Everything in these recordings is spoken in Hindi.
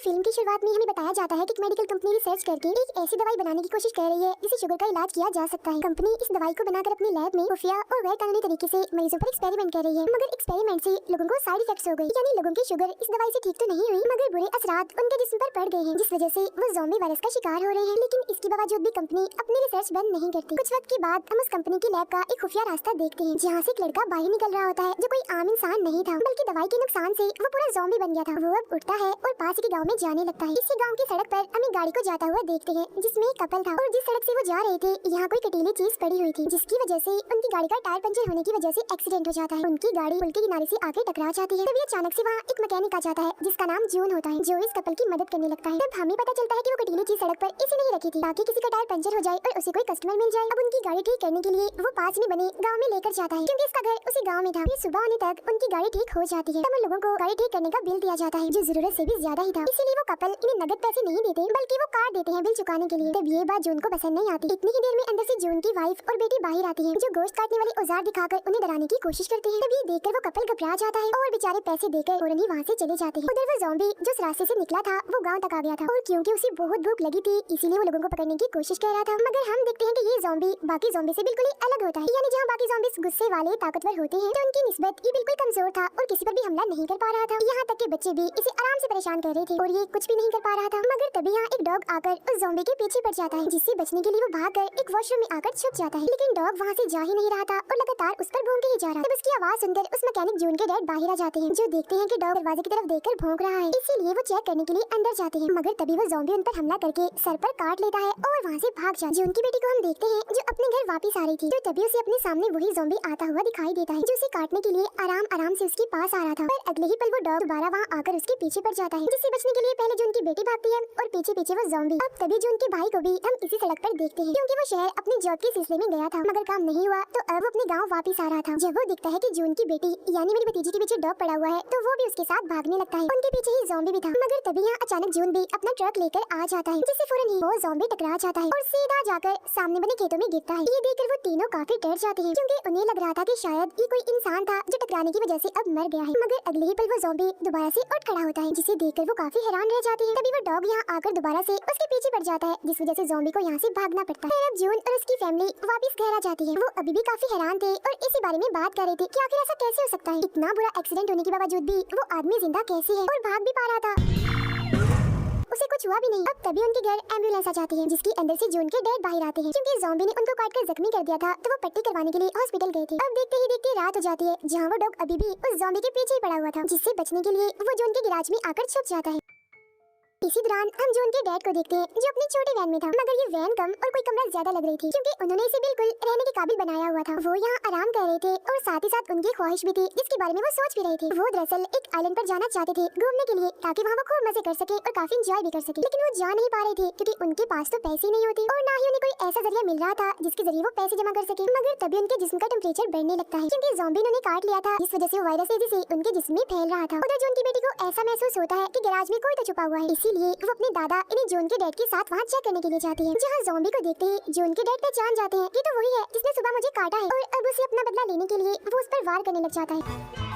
फिल्म की शुरुआत में हमें बताया जाता है कि एक मेडिकल कंपनी रिसर्च करके एक ऐसी दवाई बनाने की कोशिश कर रही है जिससे शुगर का इलाज किया जा सकता है। कंपनी इस दवाई को बनाकर अपनी लैब में खुफिया और गैर कानूनी तरीके से मरीजों पर एक्सपेरिमेंट कर रही है, मगर एक्सपेरिमेंट से लोगों को साइड इफेक्ट्स हो गए, यानी लोगों की शुगर इस दवाई से ठीक तो नहीं हुई मगर बुरे असरात उनके जिस्म पर पड़ गए हैं, जिस वजह से वो ज़ॉम्बी वायरस का शिकार हो रहे हैं। लेकिन इसके बावजूद भी कंपनी अपनी रिसर्च बंद नहीं करती। कुछ वक्त के बाद हम उस कंपनी की लैब का एक खुफिया रास्ता देखते हैं जहाँ से एक लड़का बाहर निकल रहा होता है जो कोई आम इंसान नहीं था बल्कि दवाई के नुकसान से वो पूरा ज़ॉम्बी बन गया था। वो अब उठता है और पास के गाँव में जाने लगता है। इसी गाँव की सड़क पर हम एक गाड़ी को जाता हुआ देखते हैं जिसमें एक कपल था और जिस सड़क से वो जा रहे थे यहाँ कोई कटीली चीज पड़ी हुई थी जिसकी वजह से उनकी गाड़ी का टायर पंचर होने की वजह से एक्सीडेंट हो जाता है। उनकी गाड़ी पुल के किनारे से आके टकरा जाती है। तभी अचानक से वहाँ एक मैकेनिक आ जाता है जिसका नाम जून होता है जो इस कपल की मदद करने लगता है। तब हमें पता चलता है कि वो कटीली चीज सड़क पर इसे नहीं रखी थी ताकि किसी का टायर पंचर हो जाए और उसे कोई कस्टमर मिल जाए। अब उनकी गाड़ी ठीक करने के लिए वो पास में बने गाँव में लेकर जाता है क्योंकि इसका घर उसी गाँव में था। फिर सुबह होने तक उनकी गाड़ी ठीक हो जाती है। तब उन लोगों को गाड़ी ठीक करने का बिल दिया जाता है जो जरूरत से भी ज्यादा ही था, इसीलिए वो कपल इन्हें नगद पैसे नहीं देते बल्कि वो कार्ड देते हैं बिल चुकाने के लिए। तब ये बात जून को पसंद नहीं आती। इतनी ही देर में अंदर से जून की वाइफ और बेटी बाहर आती है जो गोश्त काटने वाले औजार दिखाकर उन्हें डराने की कोशिश करते हैं। तब ये देखकर वो कपल घबरा जाता है और बेचारे पैसे देकर फौरन ही वहाँ से चले जाते हैं। उधर वो ज़ॉम्बी जो इस रास्ते से निकला था वो गाँव तक आ गया था और क्योंकि उसे बहुत भूख लगी थी इसीलिए वो लोगों को पकड़ने की कोशिश कर रहा था। मगर हम देखते हैं कि ये ज़ॉम्बी बाकी ज़ॉम्बी से बिल्कुल ही अलग होता है, यानी जहाँ बाकी ज़ॉम्बीज गुस्से वाले ताकतवर होते हैं तो उनकी निस्बत ये बिल्कुल कमजोर था और किसी पर भी हमला नहीं कर पा रहा था। यहाँ तक के बच्चे भी इसे आराम से परेशान कर रहे थे और ये कुछ भी नहीं कर पा रहा था। मगर तभी यहाँ एक डॉग आकर उस ज़ॉम्बी के पीछे पड़ जाता है जिससे बचने के लिए वो भागकर एक वॉशरूम में आकर छुप जाता है। लेकिन डॉग वहाँ से जा ही नहीं रहा था और लगातार उस पर भौंके ही जा रहा। तब उसकी आवाज सुनकर उस मैकेनिक जून के डैड बाहर आ जाते हैं जो देखते हैं कि डॉग दरवाजे की तरफ देखकर भौंक रहा है, इसीलिए वो चेक करने के लिए अंदर जाते हैं। मगर तभी वो ज़ॉम्बी उन पर हमला करके सर पर काट लेता है और वहाँ से भाग जाता है। जून की बेटी को हम देखते हैं जो अपने घर वापस आ रही थी तो तभी उसे अपने सामने वही ज़ॉम्बी आता हुआ दिखाई देता है जो उसे काटने के लिए आराम आराम से उसके पास आ रहा था। पर अगले ही पल वो डॉग दोबारा वहाँ आकर उसके पीछे पड़ जाता है जिससे बचने के लिए पहले जून की बेटी भागती है और पीछे पीछे वो ज़ॉम्बी। अब तभी जून के भाई को भी हम इसी सड़क पर देखते हैं क्योंकि वो शहर अपनी जॉब के सिलसिले में गया था मगर काम नहीं हुआ तो अब वो अपने गाँव वापस आ रहा था। जब वो दिखता है कि जून की बेटी यानी मेरी भतीजी के पीछे डॉग पड़ा हुआ है तो वो भी उसके साथ भागने लगता है। उनके पीछे ही ज़ॉम्बी भी था मगर तभी यहाँ अचानक जून भी अपना ट्रक लेकर आ जाता है जिससे फौरन ही वो ज़ॉम्बी टकरा जाता है और सीधा जाकर सामने बने खेतों में गिरता है। ये देखकर वो तीनों काफी डर जाते हैं क्योंकि उन्हें लग रहा था कि शायद ये कोई इंसान था जो टकराने की वजह से अब मर गया है। मगर अगले ही पल वो ज़ॉम्बी दोबारा से उठ खड़ा होता है जिसे देखकर वो काफी हैरान रह जाती है। तभी वो डॉग यहाँ आकर दोबारा से उसके पीछे पड़ जाता है जिस वजह से ज़ॉम्बी को यहाँ से भागना पड़ता है। अब जून और उसकी फैमिली वापस घर आ जाती है। वो अभी भी काफी हैरान थे और इसी बारे में बात कर रहे थे कि आखिर ऐसा कैसे हो सकता है, इतना बुरा एक्सीडेंट होने के बावजूद भी वो आदमी जिंदा कैसे है और भाग भी पा रहा था, उसे कुछ हुआ भी नहीं। अब तभी उनके घर एम्बुलेंस आ जाती है जिसके अंदर से जून के डैड बाहर आते हैं क्योंकि ज़ॉम्बी ने उनको काटकर जख्मी कर दिया था तो वो पट्टी करवाने के लिए हॉस्पिटल गए थे। अब देखते ही देखते रात हो जाती है जहाँ वो डॉग अभी भी उस ज़ॉम्बी के पीछे ही पड़ा हुआ था जिससे बचने के लिए वो जून के गैराज में आकर छुप जाता है। इसी दौरान हम जून के डैड को देखते हैं जो अपनी छोटी वैन में था मगर ये वैन कम और कोई कमरा ज्यादा लग रही थी क्योंकि उन्होंने इसे बिल्कुल रहने के काबिल बनाया हुआ था। वो यहाँ आराम कर रहे थे और साथ ही साथ उनकी ख्वाहिश भी थी जिसके बारे में वो सोच भी रहे थे। वो दरअसल एक आइलैंड पर जाना चाहते थे घूमने के लिए ताकि वहाँ वो खूब मजे कर सके और काफी इंजॉय भी कर सके, लेकिन वो जा नहीं पा रहे थे क्योंकि उनके पास तो पैसे नहीं होते और ना ही उन्हें कोई ऐसा जरिया मिल रहा था जिसके जरिए वो पैसे जमा कर सके। मगर तभी उनके जिस्म का टेम्परेचर बढ़ने लगता है क्योंकि ज़ॉम्बी ने उन्हें काट लिया था जिस वजह से वो वायरस तेजी से उनके जिस्म में फैल रहा था। उधर जून की बेटी को ऐसा महसूस होता है कि गैराज में कोई तो छुपा हुआ है, इसीलिए वो अपने दादा इन्हें जून के डैड के साथ वहाँ चेक करने के लिए जाती है जहाँ ज़ॉम्बी को देखते ही जून के डैड पहचान जाते हैं कि तो वही है जिसने सुबह मुझे काटा है और अब उसे अपना बदला लेने के लिए वो उस पर वार करने लग जाता है।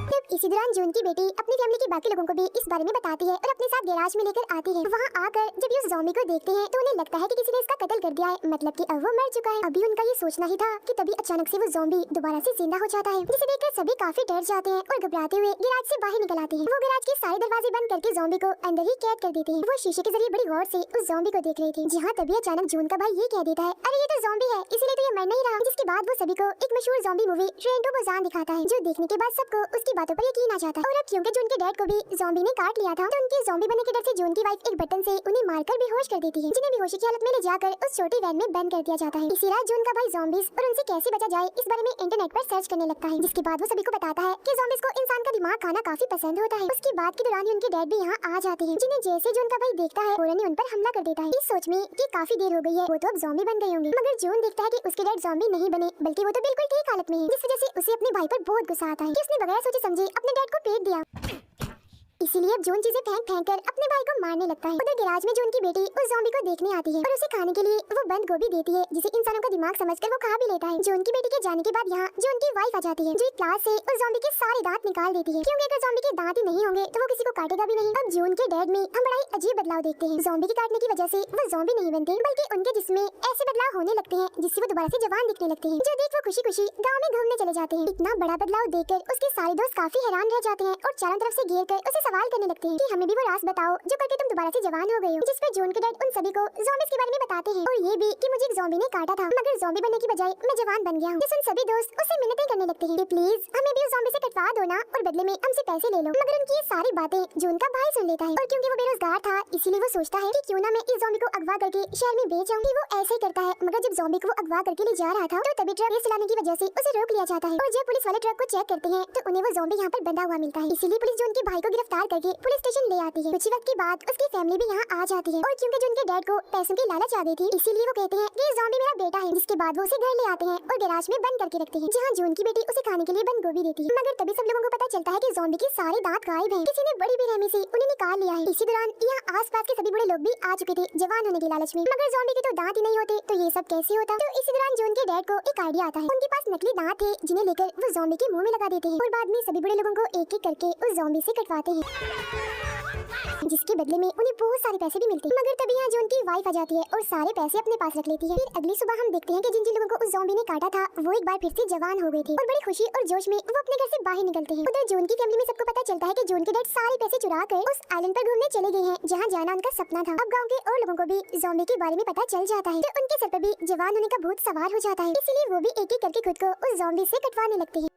तब इसी दौरान जून की बेटी अपनी फैमिली के बाकी लोगों को भी इस बारे में बताती है और अपने साथ गैराज में लेकर आती है। वहाँ आकर जब ये उस ज़ॉम्बी को देखते हैं तो उन्हें लगता है कि किसी ने इसका कत्ल कर दिया है, मतलब कि अब वो मर चुका है। अभी उनका ये सोचना ही था कि तभी अचानक से वो ज़ॉम्बी दोबारा से जिंदा हो जाता है जिसे देखकर सभी काफी डर जाते हैं और घबराते हुए गैराज से बाहर निकल आते हैं। वो गैराज के सारे दरवाजे बंद करके ज़ॉम्बी को अंदर ही कैद कर देते हैं। वो शीशे के जरिए बड़ी गौर से उस ज़ॉम्बी को देख रहे थे जहाँ तभी अचानक जून का भाई ये कह देता है, अरे ये तो ज़ॉम्बी है इसीलिए तो ये मर नहीं रहा। जिसके बाद वो सभी को एक मशहूर zombie movie train to Busan दिखाता है जो देखने के बाद सबको उसकी बातों पर यकीन आ जाता है। और अब क्योंकि जून के डैड को भी ज़ॉम्बी ने काट लिया था तो उनके ज़ॉम्बी बनने के डर से जून की वाइफ एक बटन से उन्हें मारकर बेहोश कर देती है जिन्हें बेहोशी की हालत में ले जाकर उस छोटी वैन में बंद कर दिया जाता है। इसी रात जून का भाई ज़ॉम्बीज और उनसे कैसे बचा जाए इस बारे में इंटरनेट पर सर्च करने लगता है जिसके बाद वो सभी को बताता है कि ज़ॉम्बीज को इंसान का दिमाग खाना काफी पसंद होता है। उसकी बात के दौरान ही उनके डैड भी यहाँ आ जाते हैं जिन्हें जैसे जून का भाई देखता है फौरन ही उन पर हमला कर देता है इस सोच में कि काफी देर हो गई है वो तो अब ज़ॉम्बी बन गए होंगे। मगर जून देखता है कि उसके डैड ज़ॉम्बी नहीं बने बल्कि वो तो बिल्कुल ठीक हालत में है जिस वजह से उसे अपने भाई पर बहुत गुस्सा आता है कि उसने बगैर सोचे समझे अपने डैड को पीट दिया। इसीलिए अब जून चीजें फेंक फेंक कर अपने भाई को मारने लगता है। उधर गैराज में जून की बेटी उस ज़ॉम्बी को देखने आती है और उसे खाने के लिए वो बंद गोभी देती है, जिसे इंसानों का दिमाग समझकर वो खा भी लेता है। जून की बेटी के जाने के बाद यहाँ जून की वाइफ आ जाती है, जो एक क्लास से उस ज़ॉम्बी के सारे दांत निकाल देती है, क्योंकि अगर ज़ॉम्बी के दांत ही नहीं होंगे तो वो किसी को काटेगा भी नहीं। अब जून के डैड में हम बड़ा ही अजीब बदलाव देखते हैं। ज़ॉम्बी के काटने की वजह से वो ज़ॉम्बी नहीं बनते, बल्कि उनके जिस्म में ऐसे बदलाव होने लगते हैं जिससे वो दोबारा से जवान दिखने लगते हैं, जो देख वो खुशी खुशी गाँव में घूमने चले जाते हैं। इतना बड़ा बदलाव देखकर उसके सारे दोस्त काफी हैरान रह जाते हैं और चारों तरफ से घेर कर उसे सवाल करने लगते हैं कि हमें भी वो राज बताओ जो करके तुम दोबारा से जवान हो गए हो। जिस पर जून के डैड उन सभी को ज़ॉम्बीज़ के बारे में बताते हैं और ये भी कि मुझे एक ज़ॉम्बी ने काटा था, मगर ज़ॉम्बी बनने की बजाय मैं जवान बन गया हूँ। जिस उन सभी दोस्त उससे मिन्नतें करने लगते हैं कि प्लीज हमें भी उस ज़ॉम्बी से कटवा दो ना और बदले में हमसे पैसे ले लो, मगर उनकी ये सारी बातें जून का भाई सुन लेता है और क्योंकि वो बेरोजगार था इसीलिए वो सोचता है कि क्यों ना मैं इस ज़ॉम्बी को अगवा करके शहर में बेच आऊं। वो ऐसे ही करता है, मगर जब ज़ॉम्बी को वो अगवा करके ले जा रहा था तो तभी ट्रक रेस चलाने की वजह से उसे रोक लिया जाता है और जब पुलिस वाले ट्रक को चेक करते हैं तो उन्हें वो ज़ॉम्बी यहाँ पर बंधा हुआ मिलता है। इसीलिए पुलिस जून के भाई को गिरफ्तार करके पुलिस स्टेशन ले आती है। कुछ वक्त के बाद उसकी फैमिली भी यहाँ आ जाती है और क्योंकि जून के डैड को पैसों की लालच आ गई थी इसीलिए वो कहते हैं कि ज़ॉम्बी मेरा बेटा है। जिसके बाद वो उसे घर ले आते हैं और गैराज में बंद करके रखते हैं, जहाँ जून की बेटी उसे खाने के लिए बंद गोभी देती है। मगर तभी सब लोगों को पता चलता है कि ज़ॉम्बी के सारे दांत गायब हैं, किसी ने बड़ी बेरहमी से उन्हें निकाल लिया है। इसी दौरान यहाँ आसपास के सभी बूढ़े लोग भी आ चुके थे जवान होने की लालच में, मगर ज़ॉम्बी के तो दांत ही नहीं होते तो ये सब कैसे होता। तो इसी दौरान जून के डैड को एक आइडिया आता है। उनके पास नकली दांत थे जिन्हें लेकर वो ज़ॉम्बी के मुंह में लगा देते हैं और बाद में सभी बूढ़े लोगों को एक एक करके उस ज़ॉम्बी से कटवाते हैं, जिसके बदले में उन्हें बहुत सारे पैसे भी मिलते हैं। मगर तभी यहाँ जून की वाइफ आ जाती है और सारे पैसे अपने पास रख लेती है। फिर अगली सुबह हम देखते हैं कि जिन जिन लोगों को उस ज़ॉम्बी ने काटा था वो एक बार फिर से जवान हो गए थे और बड़ी खुशी और जोश में वो अपने घर से बाहर निकलते हैं। उधर जून की फैमिली में सबको पता चलता है कि जून के डैड सारे पैसे चुरा कर उस आइलैंड पर घूमने चले गए हैं जहाँ जाना उनका सपना था। अब गाँव के और लोगों को भी ज़ॉम्बी के बारे में पता चल जाता है तो उनके सर पर भी जवान होने का भूत सवार हो जाता है, इसीलिए वो भी एक एक करके खुद को उस ज़ॉम्बी से कटवाने लगते हैं।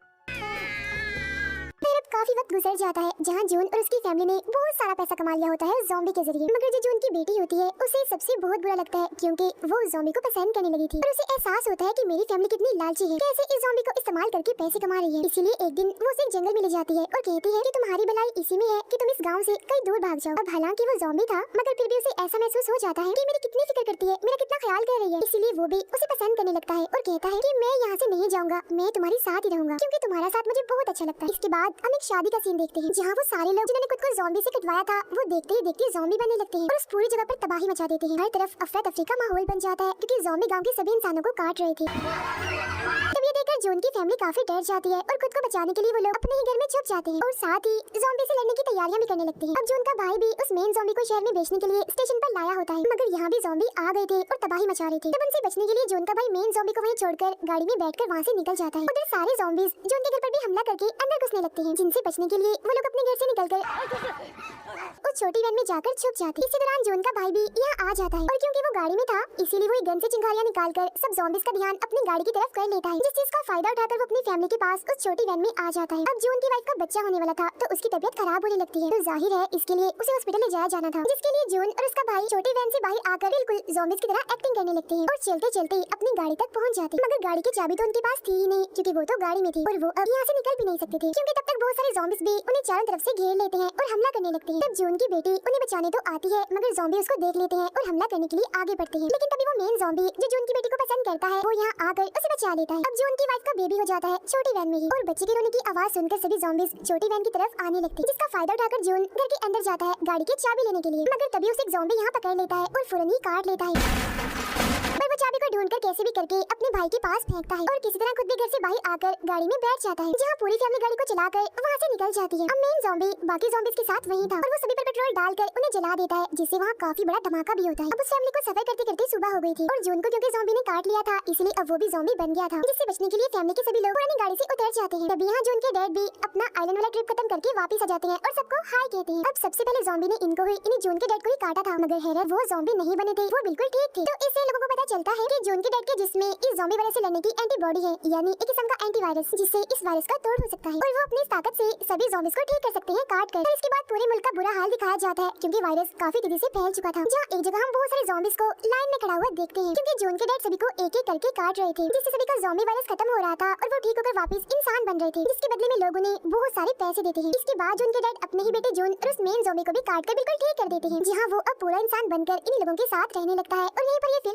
फिर अब काफी वक्त गुजर जाता है जहाँ जून और उसकी फैमिली ने बहुत सारा पैसा कमा लिया होता है उस ज़ॉम्बी के जरिए, मगर जो जून की बेटी होती है उसे सबसे बहुत बुरा लगता है क्योंकि वो उस ज़ॉम्बी को पसंद करने लगी थी और उसे एहसास होता है कि मेरी फैमिली कितनी लालची है, कैसे इस ज़ॉम्बी को इस्तेमाल करके पैसे कमा रही है। इसीलिए एक दिन वो उसे एक जंगल में ले जाती है और कहती है कि तुम्हारी भलाई इसी में है कि तुम इस गाँव से कहीं दूर भाग जाओ। अब हालांकि वो ज़ॉम्बी था मगर फिर भी उसे ऐसा महसूस हो जाता है कि मेरी कितनी फिक्र करती है, मेरा कितना ख्याल कर रही है, इसीलिए वो भी उसे पसंद करने लगता है और कहता है कि मैं यहाँ से नहीं जाऊंगा, मैं तुम्हारे साथ ही रहूंगा क्योंकि तुम्हारा साथ मुझे बहुत अच्छा लगता है। इसके बाद हम एक शादी का सीन देखते हैं जहाँ वो सारे लोग जिन्होंने खुद को ज़ॉम्बी से कटवाया था वो देखते ही देखते ज़ॉम्बी बनने लगते हैं और उस पूरी जगह पर तबाही मचा देते हैं। हर तरफ अफरा तफरी का माहौल बन जाता है क्योंकि ज़ॉम्बी गांव के सभी इंसानों को काट रहे थे। तब ये देखकर जून की फैमिली काफी डर जाती है और खुद को बचाने के लिए वो लोग अपने ही घर में छुप जाते हैं और साथ ही ज़ॉम्बी से लड़ने की तैयारियां भी करने लगते हैं। अब जून का भाई भी उस मेन ज़ॉम्बी को शहर में बेचने के लिए स्टेशन पर लाया होता है, मगर यहाँ भी ज़ॉम्बी आ गए थे और तबाही मचा रहे थे। तब उनसे बचने के लिए जून का भाई मेन ज़ॉम्बी को वहीं छोड़कर गाड़ी में बैठकर वहाँ से निकल जाता है। उधर सारे ज़ॉम्बीज जून के घर पर भी हमला करके अंदर घुसने लगते हैं, जिनसे बचने के लिए वो लोग अपने घर से निकलकर उस छोटी वैन में जाकर छुप जाती। इसी दौरान जून का भाई भी यहाँ आ जाता है और क्योंकि वो गाड़ी में था इसीलिए वो एक गन से चिंगारियां निकालकर सब ज़ॉम्बीज का ध्यान अपनी गाड़ी की तरफ कर लेता है, जिस चीज का फायदा उठाकर वो अपनी फैमिली के पास उस छोटी वैन में आ जाता है। अब जून की वाइफ का बच्चा होने वाला था तो उसकी तबीयत खराब होने लगती है, तो जाहिर है इसके लिए उसे हॉस्पिटल ले जाया जाना था, जिसके लिए जून और उसका भाई छोटी वैन से बाहर आकर बिल्कुल ज़ॉम्बीज की तरह एक्टिंग करने लगते हैं और चलते चलते अपनी गाड़ी तक पहुँच जाते हैं। मगर गाड़ी की चाबी तो उनके पास थी ही नहीं क्योंकि वो तो गाड़ी में थी और वो अब यहाँ से निकल भी नहीं सकते थे क्योंकि तब तक बहुत सारे ज़ॉम्बीज भी उन्हें चारों तरफ से घेर लेते हैं और हमला करने लगते हैं। तब जून की बेटी उन्हें बचाने तो आती है मगर ज़ॉम्बी उसको देख लेते हैं और हमला करने के लिए आगे बढ़ते हैं, लेकिन तभी वो मेन ज़ॉम्बी जो जून की बेटी को पसंद करता है वो यहाँ आकर उसे बचा लेता है। अब जून की वाइफ का बेबी हो जाता है छोटी वैन में ही और बच्चे के रोने की आवाज सुनकर सभी ज़ॉम्बीज छोटी वैन की तरफ आने लगते हैं, जिसका फायदा उठाकर जून घर के अंदर जाता है गाड़ी की चाबी लेने के लिए, मगर तभी उसे एक ज़ॉम्बी यहाँ पकड़ लेता है और फौरन ही काट लेता है। पर वो चाबी को ढूंढकर कैसे भी करके अपने भाई के पास फेंकता है और किसी तरह खुद भी घर से बाहर आकर गाड़ी में बैठ जाता है, जहाँ पूरी फैमिली गाड़ी को चलाकर वहाँ से निकल जाती है। अब मेन ज़ॉम्बी बाकी ज़ॉम्बीज के साथ वहीं था और वो सभी पर पेट्रोल डालकर उन्हें जला देता है, जिससे वहाँ काफी बड़ा धमाका भी होता है। अब उस फैमिली को सफर करते करते सुबह हो गई थी और जून को क्योंकि ज़ॉम्बी ने काट लिया था इसलिए अब वो भी ज़ॉम्बी बन गया था, जिससे बचने के लिए फैमिली के सभी लोग पुरानी गाड़ी से उतर जाते हैं। तभी यहाँ जून के डैड भी अपना आइलैंड वाला ट्रिप खत्म करके वापस आ जाते हैं और सबको हाय कहते हैं। अब सबसे पहले ज़ॉम्बी ने इनको ही इन्हें जून के डैड को ही काटा था, मगर हैरत वो ज़ॉम्बी नहीं बने थे, वो बिल्कुल ठीक थे। तो इससे लोगों को पता चलता है कि जून के डैड के जिस्म में इस ज़ॉम्बी वायरस से लड़ने की एंटीबॉडी है, यानी एक किस्म का एंटीवायरस, जिससे इस वायरस का तोड़ हो सकता है और वो अपनी इस ताकत से सभी ज़ॉम्बीज को ठीक कर सकते हैं काट कर। इसके बाद पूरे मुल्क का बुरा हाल दिखाया जाता है क्योंकि वायरस काफी तेजी से फैल चुका था, जहाँ एक जगह हम बहुत सारे ज़ॉम्बीज को लाइन में खड़ा हुआ देखते हैं क्योंकि जून के डैड सभी को एक एक करके काट रहे थे, जिससे सभी का ज़ॉम्बी वायरस खत्म हो रहा था और वो ठीक होकर वापस इंसान बन रहे थे, जिसके बदले में लोग उन्हें बहुत सारे पैसे देते हैं। इसके बाद जून के डैड अपने ही बेटे जून और उस मेन ज़ॉम्बी को भी काट कर बिल्कुल ठीक कर देते हैं, जहाँ वो अब पूरा इंसान बनकर इन लोगों के साथ रहने लगता है और यहीं पर ये फिल्म